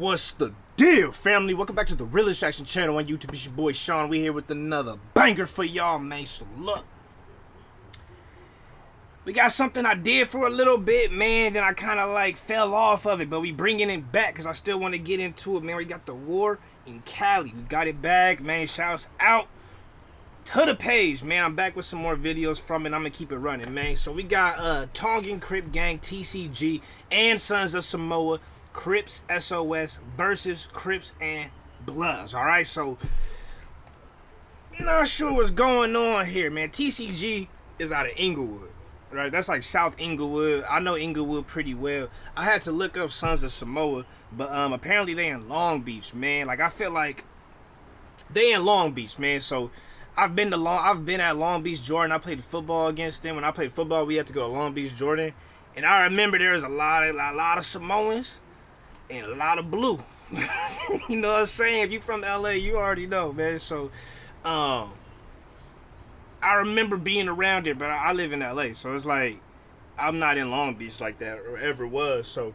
What's the deal, family? Welcome back to the Realest Action channel on YouTube. It's your boy Sean. We here with another banger for y'all, man. So look, we got something I did for a little bit, man. Then I kind of like fell off of it, but we bringing it back because I still want to get into it, man. We got the war in Cali. We got it back, man. Shouts out to the page, man. I'm back with some more videos from it. I'm gonna keep it running, man. So we got Tongan Crip gang, TCG, and Sons of Samoa Crips, SOS versus Crips and Bloods. All right, so not sure what's going on here, man. TCG is out of Inglewood, right? That's like South Inglewood. I know Inglewood pretty well. I had to look up Sons of Samoa, but apparently they in Long Beach, man. Like I feel like they in Long Beach, man. So I've been at Long Beach, Jordan. I played football against them. When I played football, we had to go to Long Beach, Jordan, and I remember there was a lot of Samoans and a lot of blue. You know what I'm saying? If you from LA, you already know, man. So I remember being around it, but I live in LA, so it's like I'm not in Long Beach like that or ever was, so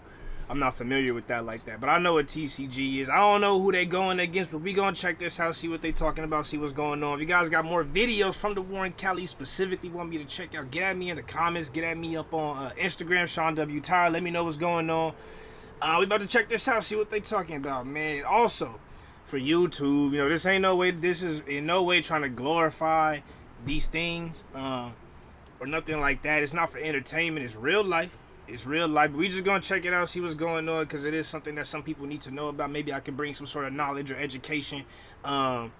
I'm not familiar with that like that. But I know what TCG is. I don't know who they going against, but we gonna check this out, see what they talking about, see what's going on. If you guys got more videos from the war in Cali specifically want me to check out, get at me in the comments, get at me up on Instagram, Sean W. Tyler. Let me know what's going on. We about to check this out, see what they talking about, man. Also, for YouTube, you know, this is in no way trying to glorify these things or nothing like that. It's not for entertainment. It's real life. It's real life. But we just gonna check it out, see what's going on, because it is something that some people need to know about. Maybe I can bring some sort of knowledge or education or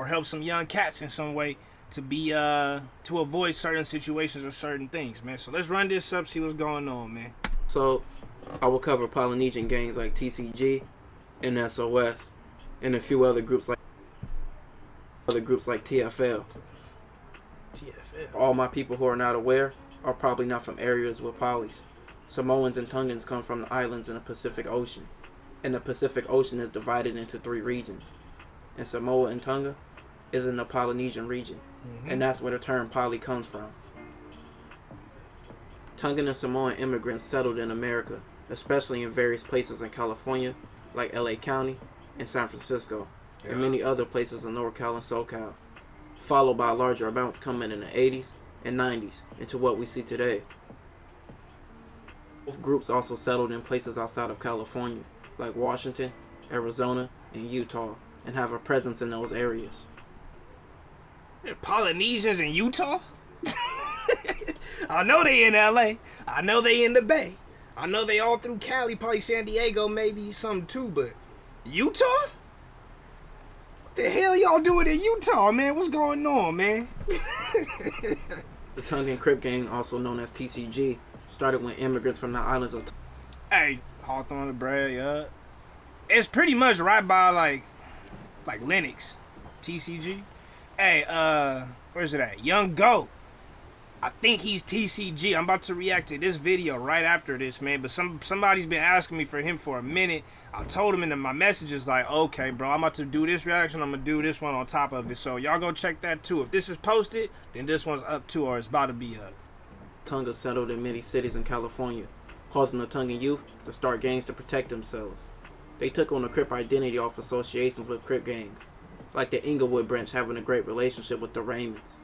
help some young cats in some way to be to avoid certain situations or certain things, man. So let's run this up, see what's going on, man. So I will cover Polynesian gangs like TCG and SOS and a few other groups like TFL. All my people who are not aware are probably not from areas with polys. Samoans and Tongans come from the islands in the Pacific Ocean, and the Pacific Ocean is divided into 3 regions. And Samoa and Tonga is in the Polynesian region, and that's where the term poly comes from. Tongan and Samoan immigrants settled in America, especially in various places in California, like LA County and San Francisco, and many other places in NorCal and SoCal, followed by larger amounts coming in the 80s and 90s into what we see today. Both groups also settled in places outside of California, like Washington, Arizona, and Utah, and have a presence in those areas. Polynesians in Utah? I know they in LA. I know they in the Bay. I know they all through Cali, probably San Diego, maybe something too, but Utah? What the hell y'all doing in Utah, man? What's going on, man? The Tongan Crip gang, also known as TCG, started when immigrants from the islands of Hey, Hawthorne, the Brad, yeah. It's pretty much right by like Lennox, TCG. Hey, where's it at? Young Goat. I think he's TCG. I'm about to react to this video right after this, man. But somebody's been asking me for him for a minute. I told him in my messages, like, okay, bro, I'm about to do this reaction. I'm going to do this one on top of it. So y'all go check that, too. If this is posted, then this one's up, too, or it's about to be up. Tonga settled in many cities in California, causing the Tongan youth to start gangs to protect themselves. They took on the Crip identity off associations with Crip gangs, like the Inglewood branch having a great relationship with the Raymonds.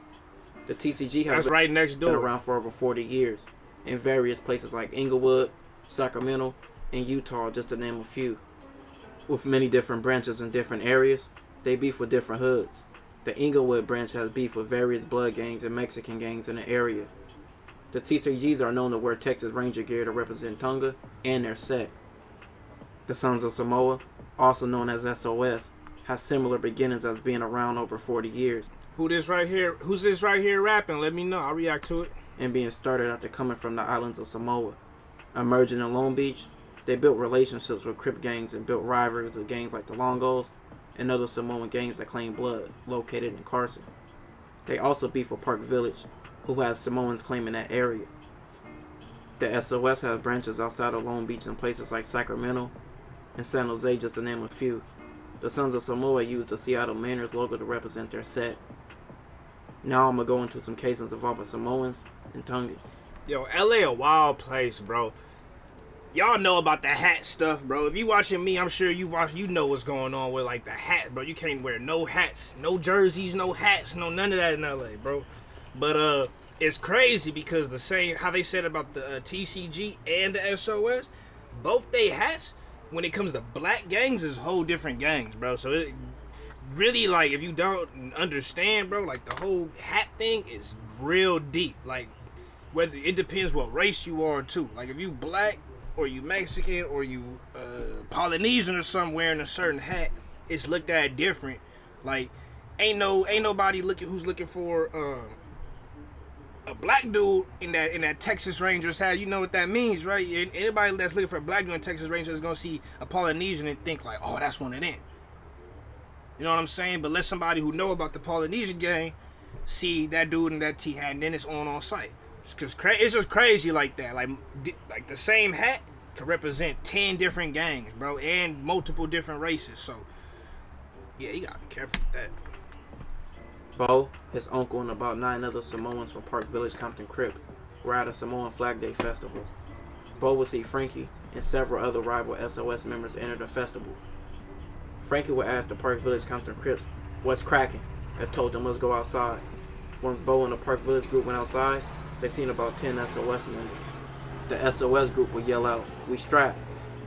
The TCG has right next door. Been around for over 40 years in various places like Inglewood, Sacramento, and Utah, just to name a few. With many different branches in different areas, they beef with different hoods. The Inglewood branch has beef with various blood gangs and Mexican gangs in the area. The TCGs are known to wear Texas Ranger gear to represent Tonga and their set. The Sons of Samoa, also known as SOS, has similar beginnings as being around over 40 years. Who's this right here rapping? Let me know. I'll react to it. And being started after coming from the islands of Samoa. Emerging in Long Beach, they built relationships with Crip gangs and built rivalries with gangs like the Longos and other Samoan gangs that claim blood, located in Carson. They also beef with Park Village, who has Samoans claiming that area. The SOS has branches outside of Long Beach in places like Sacramento and San Jose, just to name a few. The Sons of Samoa use the Seattle Mariners logo to represent their set. Now I'm going to go into some cases involving Samoans and Tongans. Yo, LA a wild place, bro. y'all know about the hat stuff, bro. If you watching me, I'm sure you know what's going on with like the hat, bro. You can't wear no hats, no jerseys, no hats, no none of that in LA, bro. But it's crazy because the same how they said about the TCG and the SOS, both they hats when it comes to black gangs is whole different gangs, bro. So it really, like, if you don't understand, bro, like the whole hat thing is real deep. Like, whether it depends what race you are too. Like if you black or you Mexican or you Polynesian or something wearing a certain hat, it's looked at different. Like ain't nobody who's looking for a black dude in that Texas Rangers hat. You know what that means, right? Anybody that's looking for a black dude in Texas Rangers is gonna see a Polynesian and think like, oh, that's one of them. You know what I'm saying? But let somebody who know about the Polynesian gang see that dude in that T hat, and then it's on site. It's just crazy like that. Like the same hat could represent 10 different gangs, bro, and multiple different races. So yeah, you gotta be careful with that. Bo, his uncle, and about 9 other Samoans from Park Village, Compton Crip were at a Samoan Flag Day festival. Bo would see Frankie and several other rival SOS members enter the festival. Frankie would ask the Park Village Compton Crips, "What's cracking?" and told them, "Let's go outside." Once Bo and the Park Village group went outside, they seen about 10 SOS members. The SOS group would yell out, "We strapped."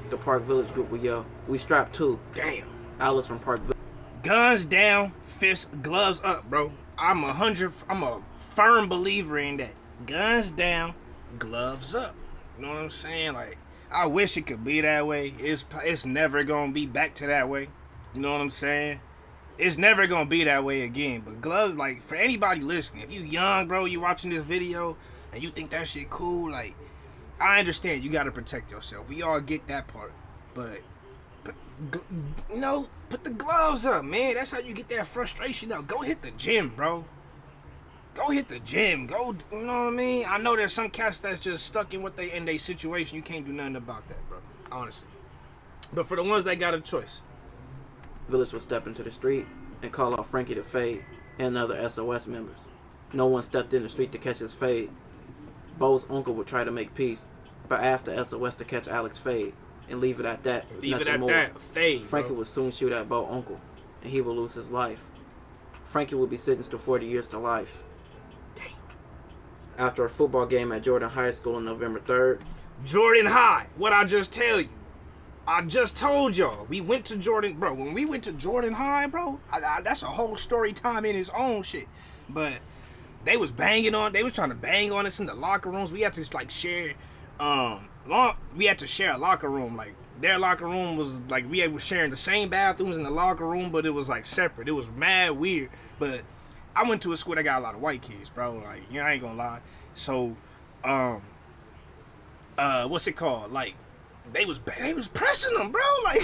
The Park Village group would yell, "We strapped too." Damn. Alice from Park Village. Guns down, fist, gloves up, bro. I'm a firm believer in that. Guns down, gloves up. You know what I'm saying? Like, I wish it could be that way. It's never gonna be back to that way. You know what I'm saying? It's never gonna be that way again. But gloves, like, for anybody listening, if you young, bro, you watching this video and you think that shit cool, like, I understand you gotta protect yourself. We all get that part, but put the gloves up, man. That's how you get that frustration out. Go hit the gym, bro. Go hit the gym. Go, you know what I mean? I know there's some cats that's just stuck in their situation. You can't do nothing about that, bro. Honestly. But for the ones that got a choice. Village would step into the street and call out Frankie to fade and other SOS members. No one stepped in the street to catch his fade. Bo's uncle would try to make peace, but asked the SOS to catch Alex fade and leave it at that. Leave it at that. Fade. Frankie bro. would soon shoot at Bo's uncle, and he would lose his life. Frankie would be sentenced to 40 years to life. Dang. After a football game at Jordan High School on November 3rd. Jordan High. What I just tell you. I just told y'all. We went to Jordan, bro. When we went to Jordan High, bro, that's a whole story time in its own shit. But they was trying to bang on us in the locker rooms. We had to like share, we had to share a locker room. Like their locker room was like we were sharing the same bathrooms in the locker room, but it was like separate. It was mad weird. But I went to a school that got a lot of white kids, bro. Like, you know, I ain't gonna lie. So, what's it called? Like, they was pressing them, bro. Like,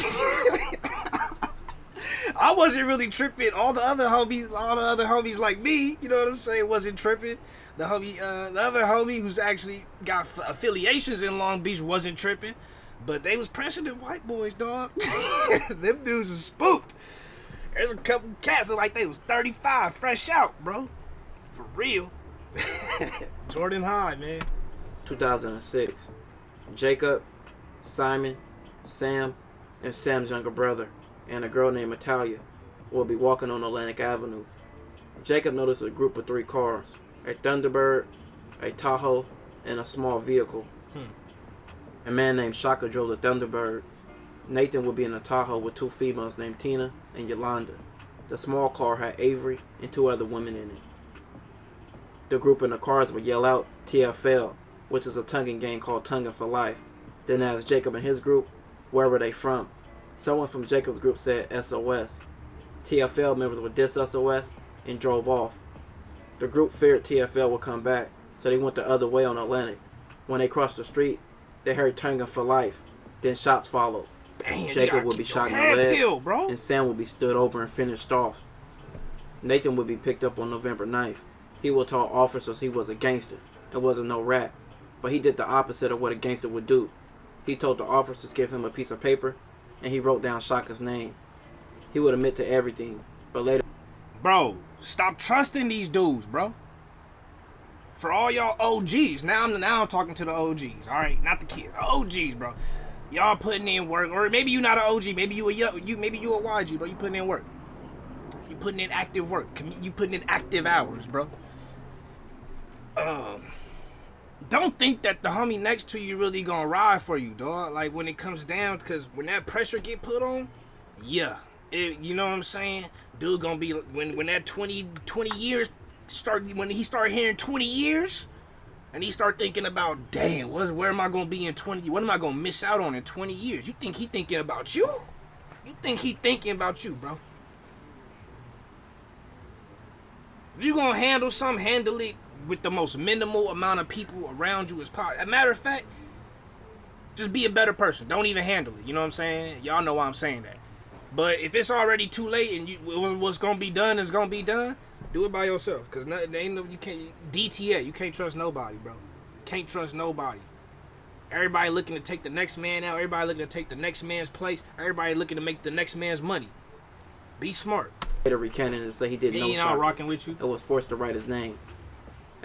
I wasn't really tripping. All the other homies like me, you know what I'm saying, wasn't tripping. The other homie who's actually got affiliations in Long Beach wasn't tripping. But they was pressing the white boys, dog. Them dudes was spooked. There's a couple cats that like they was 35, fresh out, bro. For real. Jordan High, man. 2006. Jacob, Simon, Sam, and Sam's younger brother, and a girl named Natalia will be walking on Atlantic Avenue. Jacob noticed a group of 3 cars, a Thunderbird, a Tahoe, and a small vehicle. A man named Shaka drove the Thunderbird. Nathan would be in a Tahoe with 2 females named Tina and Yolanda. The small car had Avery and 2 other women in it. The group in the cars would yell out TFL, which is a Tongan gang called Tongan for Life. Then asked Jacob and his group, where were they from? Someone from Jacob's group said SOS. TFL members would diss SOS and drove off. The group feared TFL would come back, so they went the other way on Atlantic. When they crossed the street, they heard Tongan for Life. Then shots followed. Dang, Jacob would be shot in the leg, bro. and Sam would be stood over and finished off. Nathan would be picked up on November 9th. He would tell officers he was a gangster and wasn't no rat, but he did the opposite of what a gangster would do. He told the officers to give him a piece of paper, and he wrote down Shaka's name. He would admit to everything, but later... Bro, stop trusting these dudes, bro. For all y'all OGs, now I'm talking to the OGs, all right, not the kids, OGs, bro. Y'all putting in work, or maybe you not an OG, maybe you a YG, bro. You putting in work. You putting in active work. You putting in active hours, bro. Don't think that the homie next to you really gonna ride for you, dog. Like when it comes down, because when that pressure get put on, yeah, you know what I'm saying? Dude gonna be when that 20 years start, when he start hearing 20 years. And he start thinking about, damn, where am I going to be in 20 years? What am I going to miss out on in 20 years? You think he thinking about you? You think he thinking about you, bro? If you going to handle something, handle it with the most minimal amount of people around you as possible. As a matter of fact, just be a better person. Don't even handle it. You know what I'm saying? Y'all know why I'm saying that. But if it's already too late and what's going to be done is going to be done, do it by yourself, cause you can't DTA. You can't trust nobody, bro. Can't trust nobody. Everybody looking to take the next man out. Everybody looking to take the next man's place. Everybody looking to make the next man's money. Be smart. Later recanted and say he did no shot. Rocking with you. It was forced to write his name.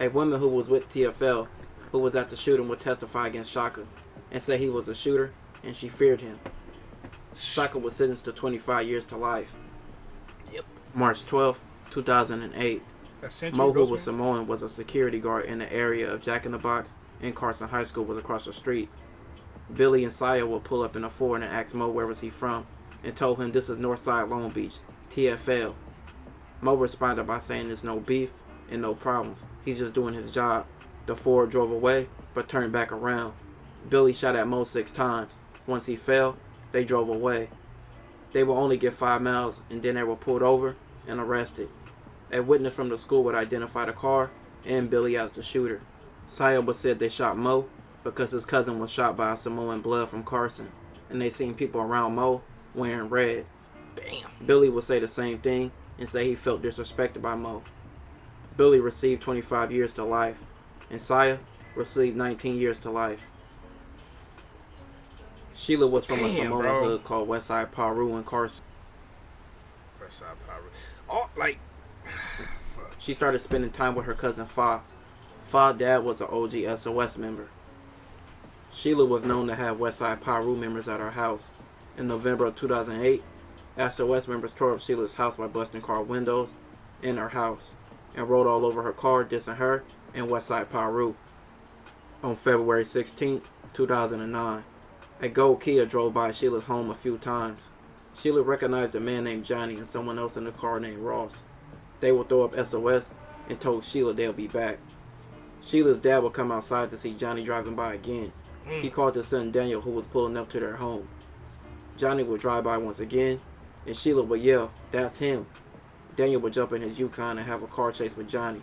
A woman who was with TFL, who was at the shooting, would testify against Shaka and say he was a shooter and she feared him. Shaka was sentenced to 25 years to life. Yep. March 12th. 2008. Mo, who was Samoan, was a security guard in the area of Jack in the Box, and Carson High School was across the street. Billy and Saya would pull up in a Ford and ask Mo where was he from, and told him this is Northside Long Beach, TFL. Mo responded by saying there's no beef and no problems. He's just doing his job. The Ford drove away, but turned back around. Billy shot at Mo 6 times. Once he fell, they drove away. They would only get 5 miles, and then they were pulled over and arrested. A witness from the school would identify the car and Billy as the shooter. Saya was said they shot Mo because his cousin was shot by a Samoan blood from Carson, and they seen people around Mo wearing red. Damn. Billy would say the same thing and say he felt disrespected by Mo. Billy received 25 years to life, and Saya received 19 years to life. Sheila was from a Samoan hood called Westside Paru in Carson. Westside Paru. Oh, like... She started spending time with her cousin Fa. Fa's dad was an OG SOS member. Sheila was known to have Westside Paru members at her house. In November of 2008, SOS members tore up Sheila's house by busting car windows in her house and wrote all over her car dissing her and Westside Paru. On February 16, 2009, a gold Kia drove by Sheila's home a few times. Sheila recognized a man named Johnny and someone else in the car named Ross. They would throw up SOS and told Sheila they'll be back. Sheila's dad would come outside to see Johnny driving by again. He called his son Daniel, who was pulling up to their home. Johnny would drive by once again, and Sheila would yell, "That's him." Daniel would jump in his Yukon and have a car chase with Johnny.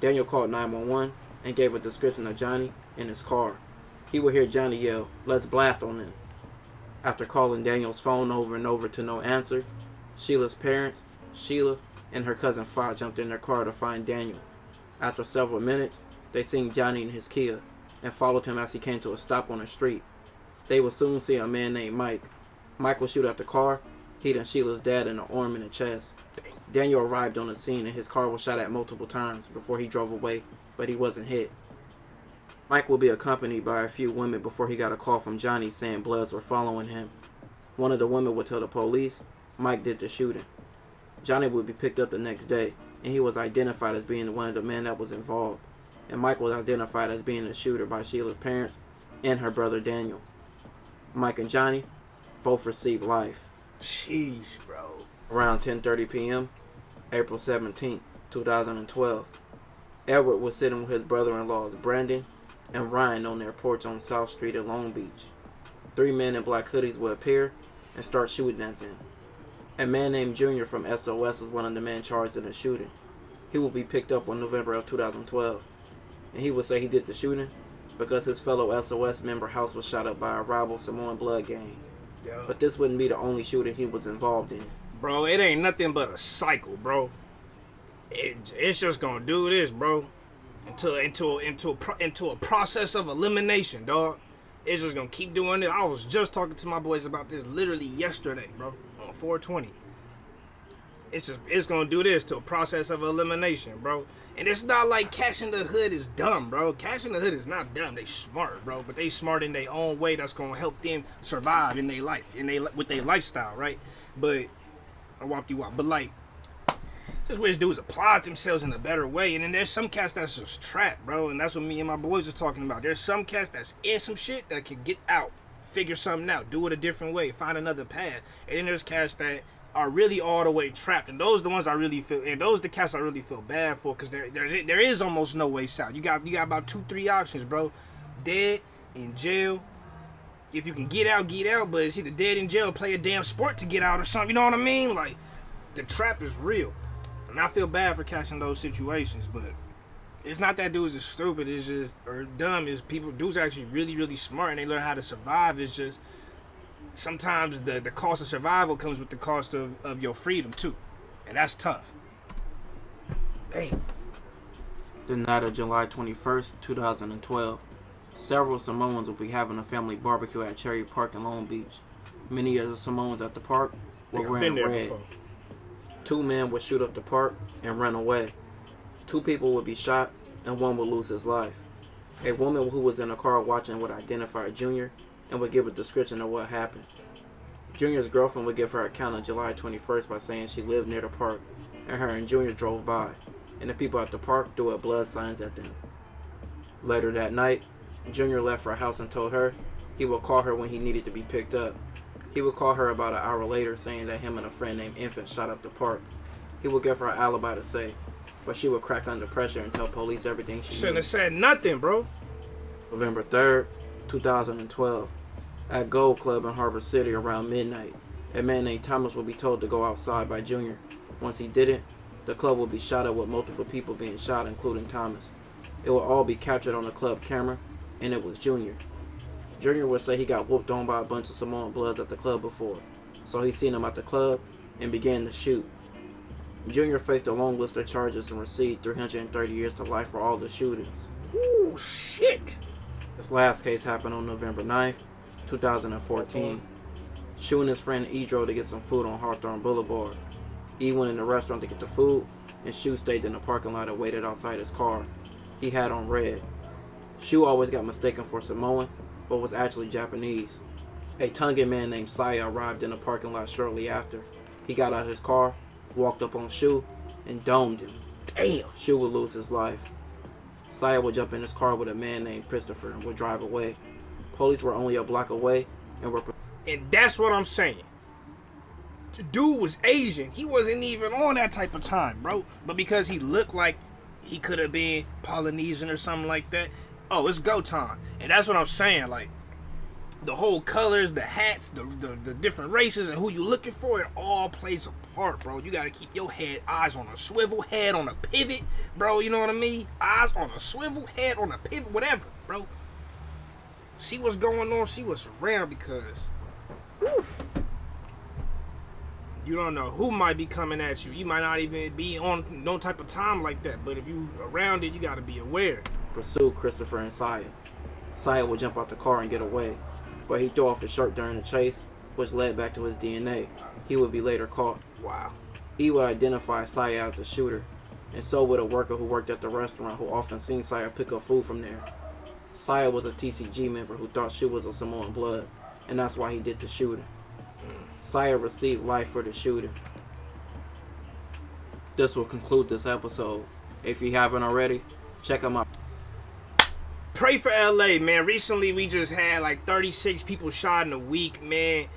Daniel called 911 and gave a description of Johnny in his car. He would hear Johnny yell, "Let's blast on them." After calling Daniel's phone over and over to no answer, Sheila's parents, Sheila, and her cousin Fa jumped in their car to find Daniel. After several minutes, they seen Johnny in his Kia and followed him as he came to a stop on the street. They would soon see a man named Mike. Mike would shoot at the car, hitting Sheila's dad in the arm and the chest. Daniel arrived on the scene and his car was shot at multiple times before he drove away, but he wasn't hit. Mike would be accompanied by a few women before he got a call from Johnny saying Bloods were following him. One of the women would tell the police Mike did the shooting. Johnny would be picked up the next day, and he was identified as being one of the men that was involved. And Mike was identified as being the shooter by Sheila's parents and her brother Daniel. Mike and Johnny both received life. Jeez, bro. Around 10:30 p.m., April 17, 2012, Edward was sitting with his brother-in-laws Brandon and Ryan on their porch on South Street in Long Beach. 3 men in black hoodies would appear and start shooting at them. A man named Junior from SOS was one of the men charged in the shooting. He will be picked up on November of 2012. And he would say he did the shooting because his fellow SOS member house was shot up by a rival Samoan blood gang. Yeah. But this wouldn't be the only shooting he was involved in. Bro, it ain't nothing but a cycle, bro. It's just gonna do this, bro, into a process of elimination, dog. It's just gonna keep doing it. I was just talking to my boys about this literally yesterday, bro, on 420. it's gonna do this to a process of elimination, bro. And it's not like Cash in the Hood is dumb, bro. Cash in the Hood is not dumb. They smart, bro. But they smart in their own way that's gonna help them survive in their life, with their lifestyle, right? But I whopped you out. But like, just wish dudes applied themselves in a better way. And then there's some cats that's just trapped, bro. And that's what me and my boys was talking about. There's some cats that's in some shit that can get out, figure something out, do it a different way, find another path. And then there's cats that are really all the way trapped, and those are the ones I really feel, and those are the cats I really feel bad for, because there is almost no way out. You got about 2-3 options, bro. Dead, in jail. If you can get out, but it's either dead in jail or play a damn sport to get out or something. You know what I mean? Like, the trap is real, and I feel bad for catching those situations. But it's not that dudes are stupid, it's just, or dumb. Is dudes are actually really, really smart, and they learn how to survive. It's just sometimes the cost of survival comes with the cost of your freedom too, and that's tough. Damn. The night of July 21st, 2012, several Samoans will be having a family barbecue at Cherry Park in Long Beach. Many of the Samoans at the park were wearing red. Before. 2 men would shoot up the park and run away. 2 people would be shot and 1 would lose his life. A woman who was in a car watching would identify Junior and would give a description of what happened. Junior's girlfriend would give her account on July 21st by saying she lived near the park and her and Junior drove by, and the people at the park threw up blood signs at them. Later that night, Junior left her house and told her he would call her when he needed to be picked up. He would call her about an hour later saying that him and a friend named Infant shot up the park. He would give her an alibi to say, but she would crack under pressure and tell police everything she knew. Shouldn't have said nothing, bro. November 3rd, 2012. At Gold Club in Harbor City around midnight, a man named Thomas will be told to go outside by Junior. Once he didn't, the club will be shot up with multiple people being shot, including Thomas. It will all be captured on the club camera, and it was Junior. Junior would say he got whooped on by a bunch of Samoan Bloods at the club before, so he seen them at the club and began to shoot. Junior faced a long list of charges and received 330 years to life for all the shootings. Ooh, shit! This last case happened on November 9th, 2014. Shu and his friend E drove to get some food on Hawthorne Boulevard. E went in the restaurant to get the food, and Shu stayed in the parking lot and waited outside his car. He had on red. Shu always got mistaken for Samoan, but was actually Japanese. A Tongan man named Saya arrived in the parking lot shortly after. He got out of his car, walked up on Shu, and domed him. Damn. Shu would lose his life. Saya would jump in his car with a man named Christopher and would drive away. Police were only a block away and were... And that's what I'm saying. The dude was Asian. He wasn't even on that type of time, bro. But because he looked like he could have been Polynesian or something like that, oh, it's go time. And that's what I'm saying. Like, the whole colors, the hats, the different races, and who you looking for, it all plays a part, bro. You gotta keep your eyes on a swivel, head on a pivot, bro. You know what I mean? Eyes on a swivel, head on a pivot, whatever, bro. See what's going on, see what's around, because you don't know who might be coming at you. You might not even be on no type of time like that, but if you around it, you gotta be aware. Pursued Christopher and Saya. Saya would jump out the car and get away, but he threw off his shirt during the chase, which led back to his DNA. He would be later caught. Wow. He would identify Saya as the shooter, and so would a worker who worked at the restaurant who often seen Saya pick up food from there. Saya was a TCG member who thought she was a Samoan Blood, and that's why he did the shooting. Saya received life for the shooting. This will conclude this episode. If you haven't already, check them out. Pray for LA, man. Recently we just had like 36 people shot in a week, man.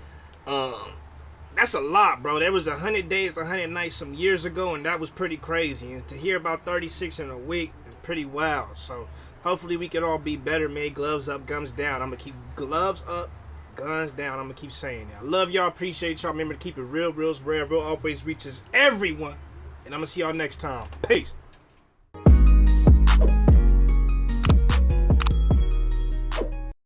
That's a lot, bro. There was 100 days, 100 nights some years ago, and that was pretty crazy. And to hear about 36 in a week is pretty wild. So hopefully we can all be better, man. Gloves up, guns down. I'm going to keep gloves up, guns down. I'm going to keep saying that. I love y'all. Appreciate y'all. Remember to keep it real, real, rare, real always reaches everyone. And I'm going to see y'all next time. Peace.